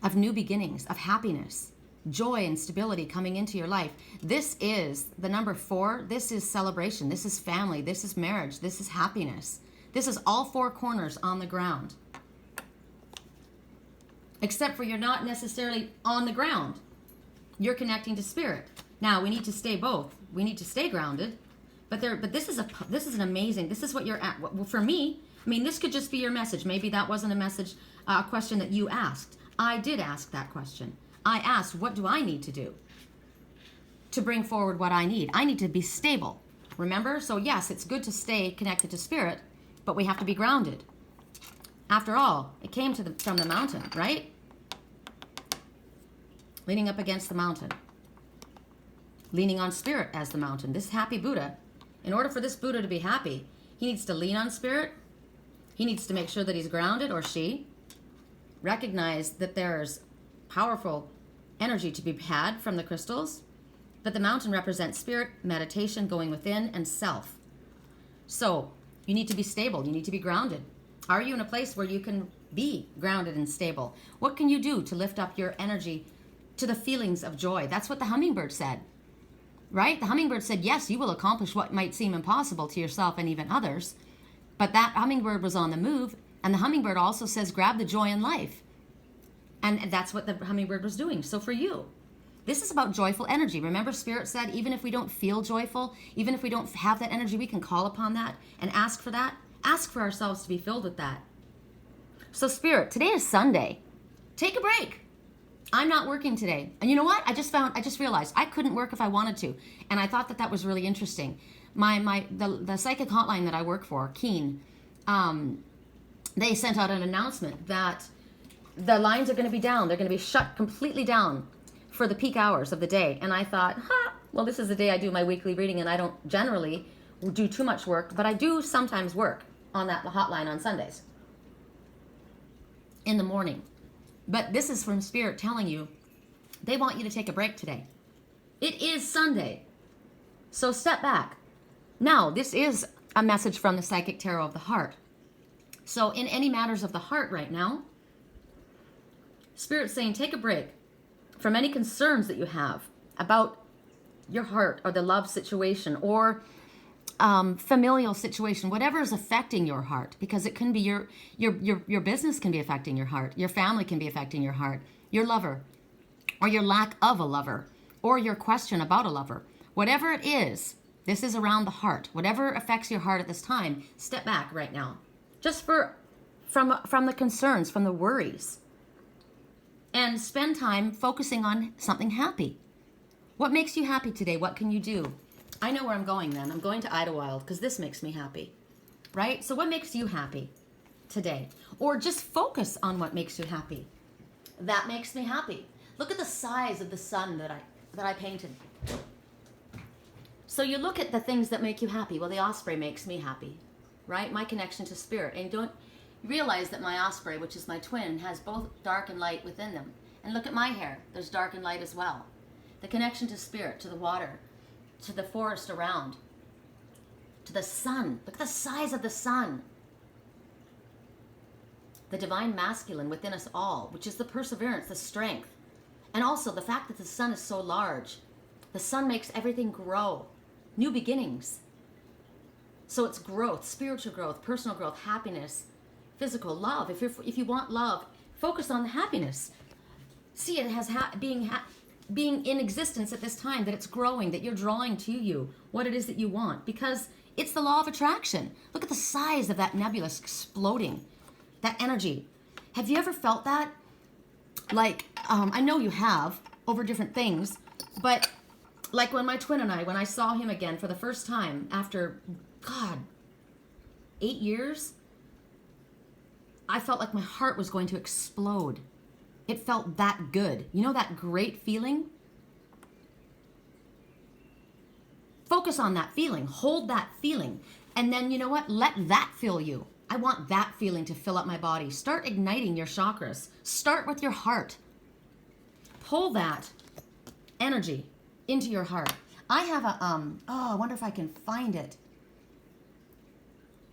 of new beginnings, of happiness, joy and stability coming into your life. This is the number 4. This is celebration. This is family. This is marriage. This is happiness. This is all 4 corners on the ground. Except for you're not necessarily on the ground. You're connecting to Spirit. Now, we need to stay both. We need to stay grounded. But this is an amazing, this is what you're at. Well, for me, I mean, this could just be your message. Maybe that wasn't a message, a question that you asked. I did ask that question. I asked, what do I need to do to bring forward what I need? I need to be stable. Remember? So yes, it's good to stay connected to Spirit, but we have to be grounded. After all, it came from the mountain, right? Leaning up against the mountain. Leaning on Spirit as the mountain. This happy Buddha, in order for this Buddha to be happy, he needs to lean on Spirit. He needs to make sure that he's grounded, or she. Recognize that there's powerful energy to be had from the crystals. But the mountain represents Spirit, meditation, going within, and self. So you need to be stable. You need to be grounded. Are you in a place where you can be grounded and stable? What can you do to lift up your energy to the feelings of joy? That's what the hummingbird said, right? The hummingbird said, yes, you will accomplish what might seem impossible to yourself and even others. But that hummingbird was on the move. And the hummingbird also says, grab the joy in life. And that's what the hummingbird was doing. So for you, this is about joyful energy. Remember, Spirit said, even if we don't feel joyful, even if we don't have that energy, we can call upon that and ask for that. Ask for ourselves to be filled with that. So Spirit, today is Sunday. Take a break. I'm not working today. And you know what? I just realized I couldn't work if I wanted to. And I thought that was really interesting. The psychic hotline that I work for, Keen, they sent out an announcement that the lines are going to be down. They're going to be shut completely down for the peak hours of the day. And I thought, well, this is the day I do my weekly reading, and I don't generally do too much work, but I do sometimes work on that hotline on Sundays in the morning. But this is from Spirit telling you they want you to take a break today. It is Sunday. So step back. Now, this is a message from the Psychic Tarot of the Heart. So in any matters of the heart right now, Spirit's saying take a break from any concerns that you have about your heart or the love situation or familial situation, whatever is affecting your heart, because it can be your business can be affecting your heart, your family can be affecting your heart, your lover, or your lack of a lover, or your question about a lover. Whatever it is, this is around the heart. Whatever affects your heart at this time, step back right now. Just from the concerns, from the worries. And spend time focusing on something happy. What makes you happy today? What can you do? I know where I'm going then. I'm going to Idlewild because this makes me happy, right? So what makes you happy today? Or just focus on what makes you happy. That makes me happy. Look at the size of the sun that I painted. So you look at the things that make you happy. Well, the osprey makes me happy, right? My connection to Spirit. And don't realize that my osprey, which is my twin, has both dark and light within them. And look at my hair. There's dark and light as well. The connection to spirit, to the water, to the forest around, to the sun. Look at the size of the sun. The divine masculine within us all, which is the perseverance, the strength. And also the fact that the sun is so large. The sun makes everything grow. New beginnings. So it's growth, spiritual growth, personal growth, happiness, physical love. If you want love, focus on the happiness. See it as being in existence at this time, that it's growing, that you're drawing to you what it is that you want, because it's the law of attraction. Look at the size of that nebula exploding, that energy. Have you ever felt that? Like, I know you have over different things, but like when my twin and when I saw him again for the first time after, God, 8 years, I felt like my heart was going to explode. It felt that good. You know that great feeling? Focus on that feeling. Hold that feeling. And then, you know what? Let that fill you. I want that feeling to fill up my body. Start igniting your chakras. Start with your heart. Pull that energy into your heart. I have a, I wonder if I can find it.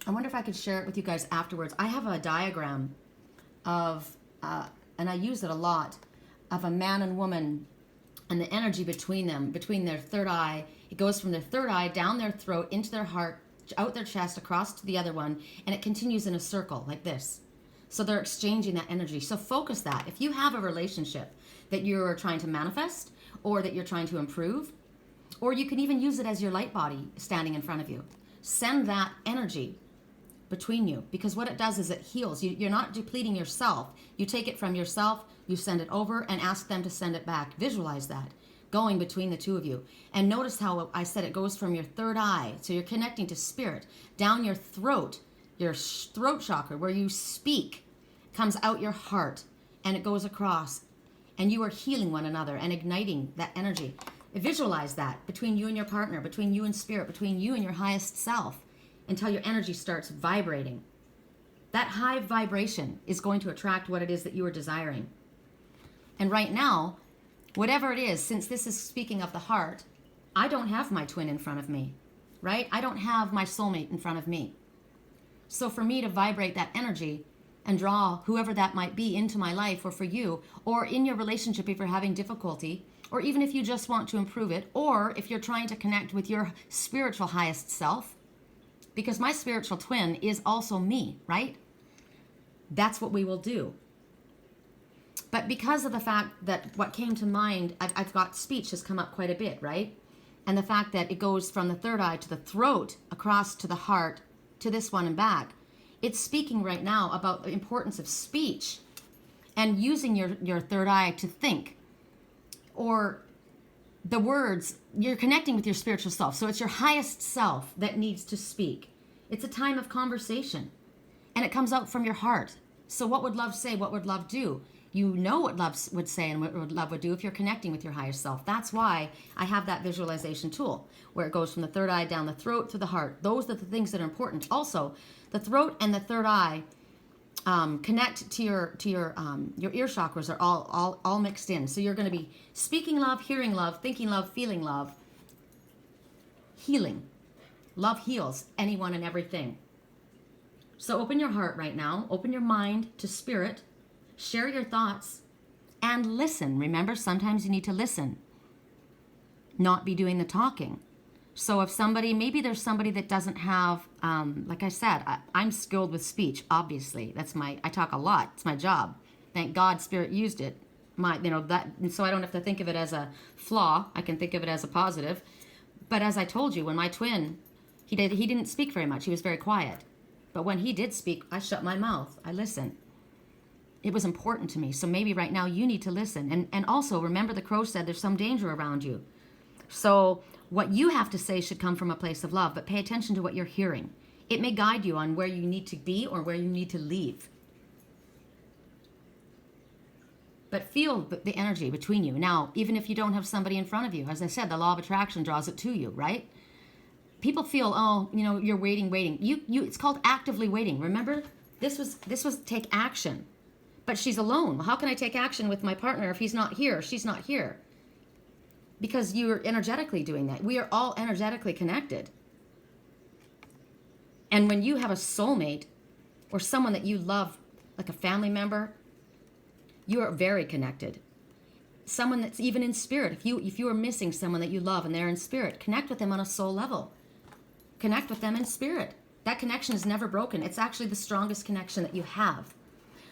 I wonder if I could share it with you guys afterwards. I have a diagram of, and I use it a lot, of a man and woman and the energy between them, between their third eye. It goes from their third eye down their throat, into their heart, out their chest, across to the other one, and it continues in a circle like this. So they're exchanging that energy. So focus that. If you have a relationship that you're trying to manifest or that you're trying to improve, or you can even use it as your light body standing in front of you, send that energy between you, because what it does is it heals. You're not depleting yourself. You take it from yourself, you send it over, and ask them to send it back. Visualize that going between the two of you. And notice how I said it goes from your third eye, so you're connecting to spirit, down your throat, your throat chakra, where you speak, comes out your heart, and it goes across, and you are healing one another and igniting that energy. Visualize that between you and your partner, between you and spirit, between you and your highest self, until your energy starts vibrating. That high vibration is going to attract what it is that you are desiring. And right now, whatever it is, since this is speaking of the heart, I don't have my twin in front of me, right? I don't have my soulmate in front of me. So for me to vibrate that energy and draw whoever that might be into my life, or for you, or in your relationship if you're having difficulty, or even if you just want to improve it, or if you're trying to connect with your spiritual highest self, because my spiritual twin is also me, right? That's what we will do. But because of the fact that what came to mind, I've got speech has come up quite a bit, right? And the fact that it goes from the third eye to the throat, across to the heart, to this one and back. It's speaking right now about the importance of speech and using your third eye to think, or the words. You're connecting with your spiritual self. So it's your highest self that needs to speak. It's a time of conversation, and it comes out from your heart. So what would love say? What would love do? You know what love would say and what love would do if you're connecting with your higher self. That's why I have that visualization tool where it goes from the third eye down the throat to the heart. Those are the things that are important. Also, the throat and the third eye connect to your ear chakras are all mixed in. So you're going to be speaking love, hearing love, thinking love, feeling love, healing. Love heals anyone and everything. So open your heart right now. Open your mind to spirit. Share your thoughts and listen. Remember, sometimes you need to listen, not be doing the talking. So if maybe there's somebody that doesn't have, like I said, I'm skilled with speech, obviously. I talk a lot. It's my job. Thank God Spirit used it. So I don't have to think of it as a flaw. I can think of it as a positive. But as I told you, when my twin, he didn't speak very much. He was very quiet. But when he did speak, I shut my mouth. I listened. It was important to me. So maybe right now you need to listen. And also remember, the crow said there's some danger around you. So what you have to say should come from a place of love, but pay attention to what you're hearing. It may guide you on where you need to be or where you need to leave. But feel the energy between you. Now, even if you don't have somebody in front of you, as I said, the law of attraction draws it to you, right? People feel, you're waiting. It's called actively waiting. Remember, this was take action. But she's alone. Well, how can I take action with my partner if he's not here, she's not here? Because you're energetically doing that. We are all energetically connected. And when you have a soulmate or someone that you love, like a family member, you are very connected. Someone that's even in spirit. If you are missing someone that you love and they're in spirit, connect with them on a soul level. Connect with them in spirit. That connection is never broken. It's actually the strongest connection that you have.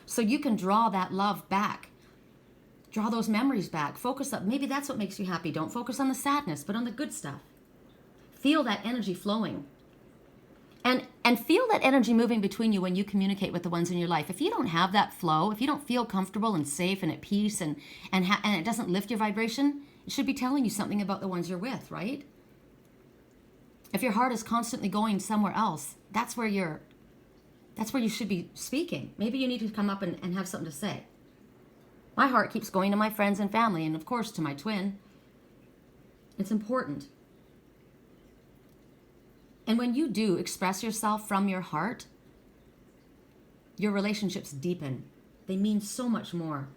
So you can draw that love back. Draw those memories back. Focus up. Maybe that's what makes you happy. Don't focus on the sadness, but on the good stuff. Feel that energy flowing. And feel that energy moving between you when you communicate with the ones in your life. If you don't have that flow, if you don't feel comfortable and safe and at peace and it doesn't lift your vibration, it should be telling you something about the ones you're with, right? If your heart is constantly going somewhere else, that's where you should be speaking. Maybe you need to come up and have something to say. My heart keeps going to my friends and family, and of course to my twin. It's important. And when you do express yourself from your heart, your relationships deepen. They mean so much more.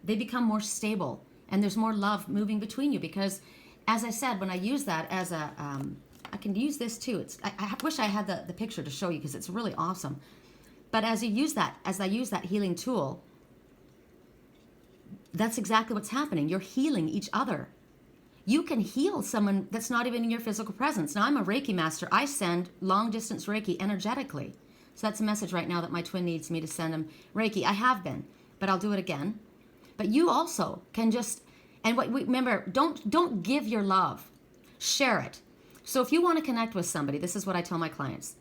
They become more stable, and there's more love moving between you because, as I said, when I use that as a, I can use this too. I wish I had the picture to show you because it's really awesome. But as I use that healing tool, that's exactly what's happening. You're healing each other. You can heal someone that's not even in your physical presence. Now, I'm a Reiki master. I send long-distance Reiki energetically. So that's a message right now that my twin needs me to send him Reiki. I have been, but I'll do it again. But you also can just, and remember, don't give your love. Share it. So if you want to connect with somebody, this is what I tell my clients.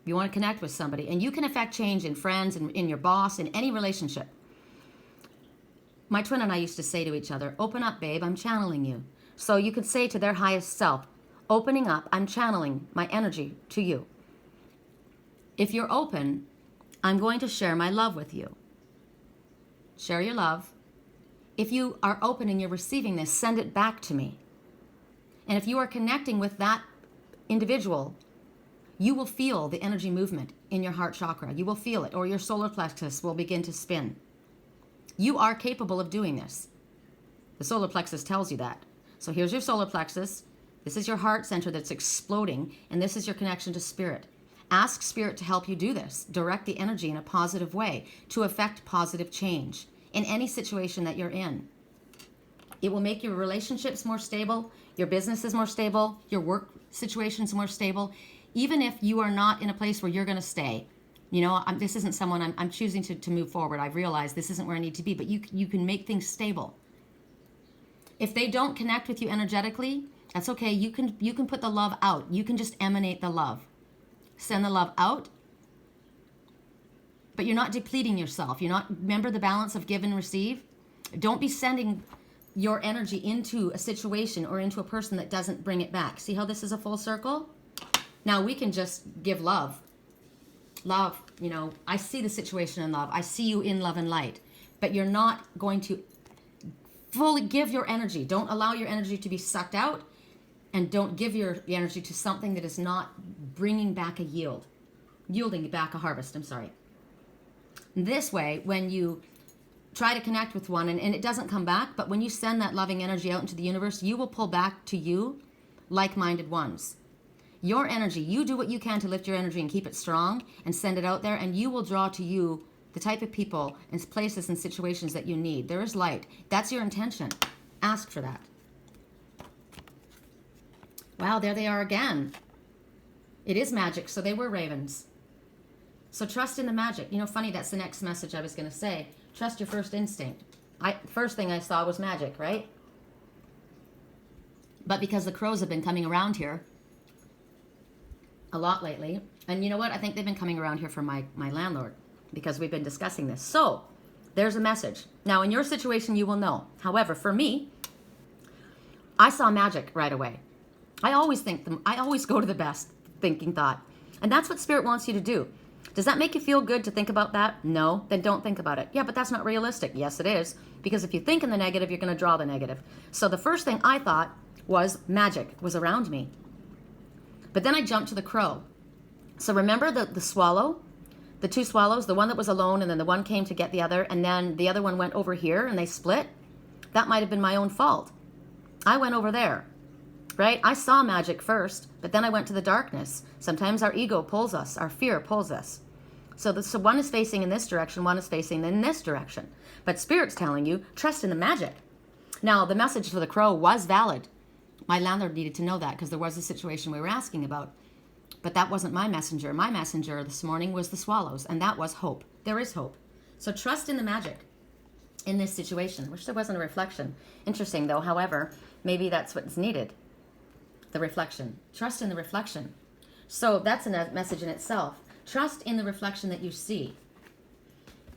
You want to connect with somebody, and you can affect change in friends and in your boss, in any relationship. My twin and I used to say to each other, open up, babe, I'm channeling you. So you could say to their highest self, opening up, I'm channeling my energy to you. If you're open, I'm going to share my love with you. Share your love. If you are open and you're receiving this, send it back to me. And if you are connecting with that individual, you will feel the energy movement in your heart chakra. You will feel it, or your solar plexus will begin to spin. You are capable of doing this. The solar plexus tells you that. So here's your solar plexus. This is your heart center that's exploding, and this is your connection to spirit. Ask spirit to help you do this. Direct the energy in a positive way to affect positive change in any situation that you're in. It will make your relationships more stable, your business is more stable, your work situation's more stable, even if you are not in a place where you're going to stay. You know, this isn't someone I'm choosing to move forward. I've realized this isn't where I need to be, but you can make things stable. If they don't connect with you energetically, that's okay. You can put the love out. You can just emanate the love. Send the love out, but you're not depleting yourself. Remember the balance of give and receive? Don't be sending your energy into a situation or into a person that doesn't bring it back. See how this is a full circle? Now we can just give love. Love, I see the situation in love. I see you in love and light. But you're not going to fully give your energy. Don't allow your energy to be sucked out, and don't give your energy to something that is not bringing back yielding back a harvest, This way, when you try to connect with one and it doesn't come back, but when you send that loving energy out into the universe, you will pull back to you like-minded ones. Your energy, you do what you can to lift your energy and keep it strong and send it out there, and you will draw to you the type of people and places and situations that you need. There is light. That's your intention. Ask for that. Wow, there they are again. It is magic, so they were ravens. So trust in the magic. Funny, that's the next message I was going to say. Trust your first instinct. First thing I saw was magic, right? But because the crows have been coming around here a lot lately, and you know what? I think they've been coming around here for my landlord because we've been discussing this. So there's a message. Now, in your situation, you will know. However, for me, I saw magic right away. I always go to the best thinking thought. And that's what Spirit wants you to do. Does that make you feel good to think about that? No, then don't think about it. Yeah, but that's not realistic. Yes, it is. Because if you think in the negative, you're going to draw the negative. So the first thing I thought was magic was around me. But then I jumped to the crow. So remember the swallow? The two swallows, the one that was alone and then the one came to get the other, and then the other one went over here and they split. That might have been my own fault. I went over there, right? I saw magic first, but then I went to the darkness. Sometimes our ego pulls us, our fear pulls us. So one is facing in this direction, one is facing in this direction. But Spirit's telling you, trust in the magic. Now, the message for the crow was valid. My landlord needed to know that because there was a situation we were asking about. But that wasn't my messenger. My messenger this morning was the swallows, and that was hope. There is hope. So trust in the magic in this situation. Wish there wasn't a reflection. Interesting, though. However, maybe that's what's needed, the reflection. Trust in the reflection. So that's a message in itself. Trust in the reflection that you see.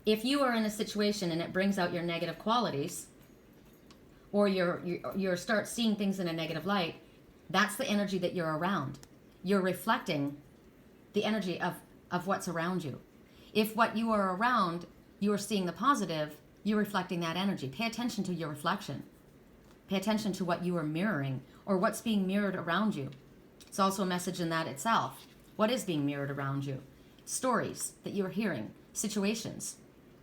If you are in a situation and it brings out your negative qualities, or you start seeing things in a negative light, that's the energy that you're around. You're reflecting the energy of what's around you. If what you are around, you are seeing the positive, you're reflecting that energy. Pay attention to your reflection. Pay attention to what you are mirroring or what's being mirrored around you. It's also a message in that itself. What is being mirrored around you? Stories that you are hearing, situations.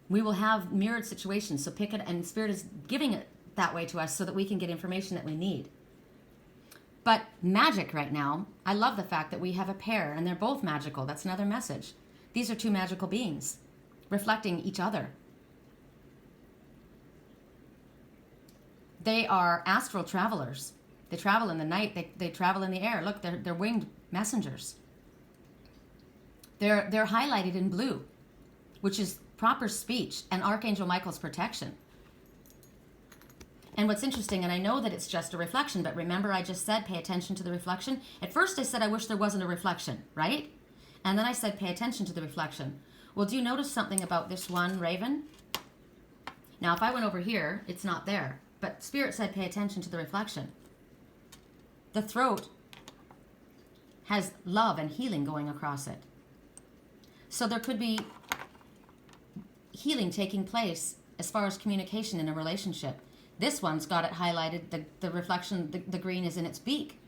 We will have mirrored situations, so pick it, and Spirit is giving it that way to us so that we can get information that we need. But magic right now, I love the fact that we have a pair and they're both magical. That's another message. These are two magical beings reflecting each other. They are astral travelers. They travel in the night. They travel in the air. Look, they're winged messengers. They're highlighted in blue, which is proper speech and Archangel Michael's protection. And what's interesting, and I know that it's just a reflection, but remember I just said pay attention to the reflection? At first I said I wish there wasn't a reflection, right? And then I said pay attention to the reflection. Well, do you notice something about this one raven? Now, if I went over here, it's not there. But Spirit said pay attention to the reflection. The throat has love and healing going across it. So there could be healing taking place as far as communication in a relationship. This one's got it highlighted, the reflection, the green is in its beak.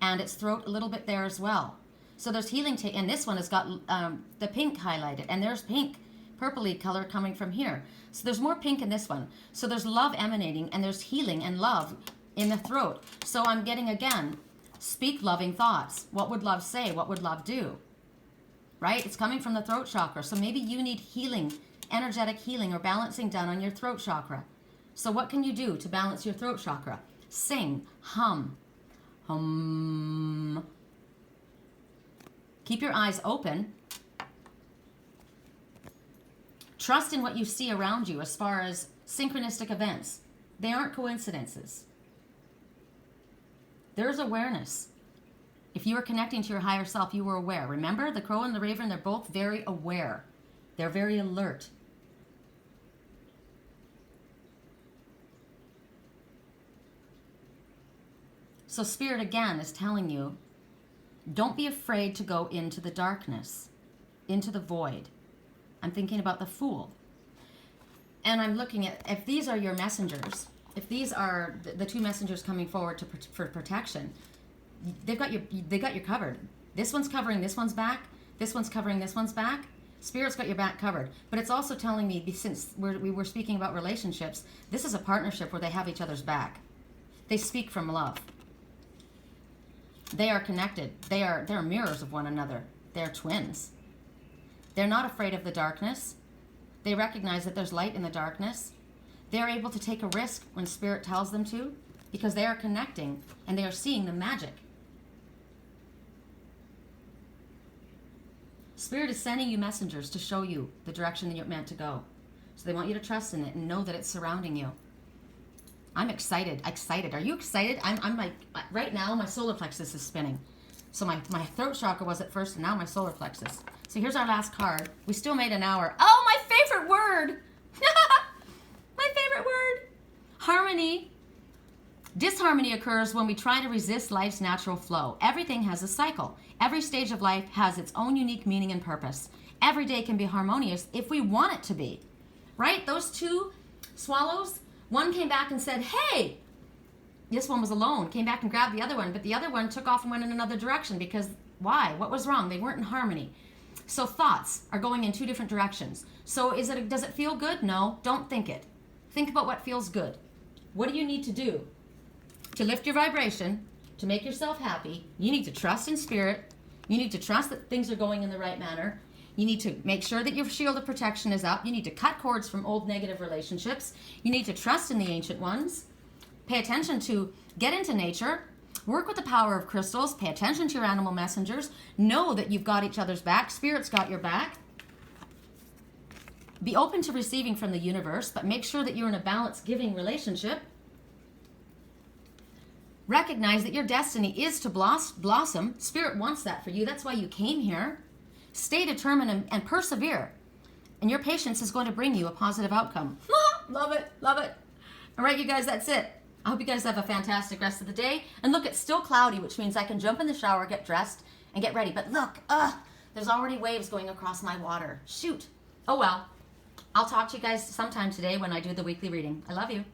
And its throat a little bit there as well. So there's healing, and this one has got the pink highlighted. And there's pink, purpley color coming from here. So there's more pink in this one. So there's love emanating, and there's healing and love in the throat. So I'm getting, again, speak loving thoughts. What would love say? What would love do? Right? It's coming from the throat chakra. So maybe you need healing, energetic healing or balancing done on your throat chakra. So what can you do to balance your throat chakra? Sing, hum, hum. Keep your eyes open. Trust in what you see around you as far as synchronistic events. They aren't coincidences. There's awareness. If you were connecting to your higher self, you were aware. Remember, the crow and the raven, they're both very aware. They're very alert. So Spirit, again, is telling you, don't be afraid to go into the darkness, into the void. I'm thinking about the Fool. And I'm looking at, if these are your messengers, if these are the two messengers coming forward for protection, they've got you covered. This one's covering this one's back. This one's covering this one's back. Spirit's got your back covered. But it's also telling me, since we were speaking about relationships, this is a partnership where they have each other's back. They speak from love. They are connected. They're mirrors of one another. They're twins. They're not afraid of the darkness. They recognize that there's light in the darkness. They're able to take a risk when Spirit tells them to because they are connecting and they are seeing the magic. Spirit is sending you messengers to show you the direction that you're meant to go. So they want you to trust in it and know that it's surrounding you. I'm excited. Are you excited? I'm like, right now my solar plexus is spinning. So my throat chakra was at first and now my solar plexus. So here's our last card. We still made an hour. Oh, my favorite word. My favorite word. Harmony. Disharmony occurs when we try to resist life's natural flow. Everything has a cycle. Every stage of life has its own unique meaning and purpose. Every day can be harmonious if we want it to be. Right? Those two swallows, one came back and said, hey, this one was alone, came back and grabbed the other one, but the other one took off and went in another direction because why? What was wrong? They weren't in harmony. So thoughts are going in two different directions. So does it feel good? No, don't think it. Think about what feels good. What do you need to do to lift your vibration, to make yourself happy? You need to trust in spirit. You need to trust that things are going in the right manner. You need to make sure that your shield of protection is up. You need to cut cords from old negative relationships. You need to trust in the ancient ones. Pay attention to, get into nature. Work with the power of crystals. Pay attention to your animal messengers. Know that you've got each other's back. Spirit's got your back. Be open to receiving from the universe, but make sure that you're in a balanced giving relationship. Recognize that your destiny is to blossom. Spirit wants that for you. That's why you came here. Stay determined and persevere. And your patience is going to bring you a positive outcome. Love it. Love it. All right, you guys, that's it. I hope you guys have a fantastic rest of the day. And look, it's still cloudy, which means I can jump in the shower, get dressed, and get ready. But look, there's already waves going across my water. Shoot. Oh, well. I'll talk to you guys sometime today when I do the weekly reading. I love you.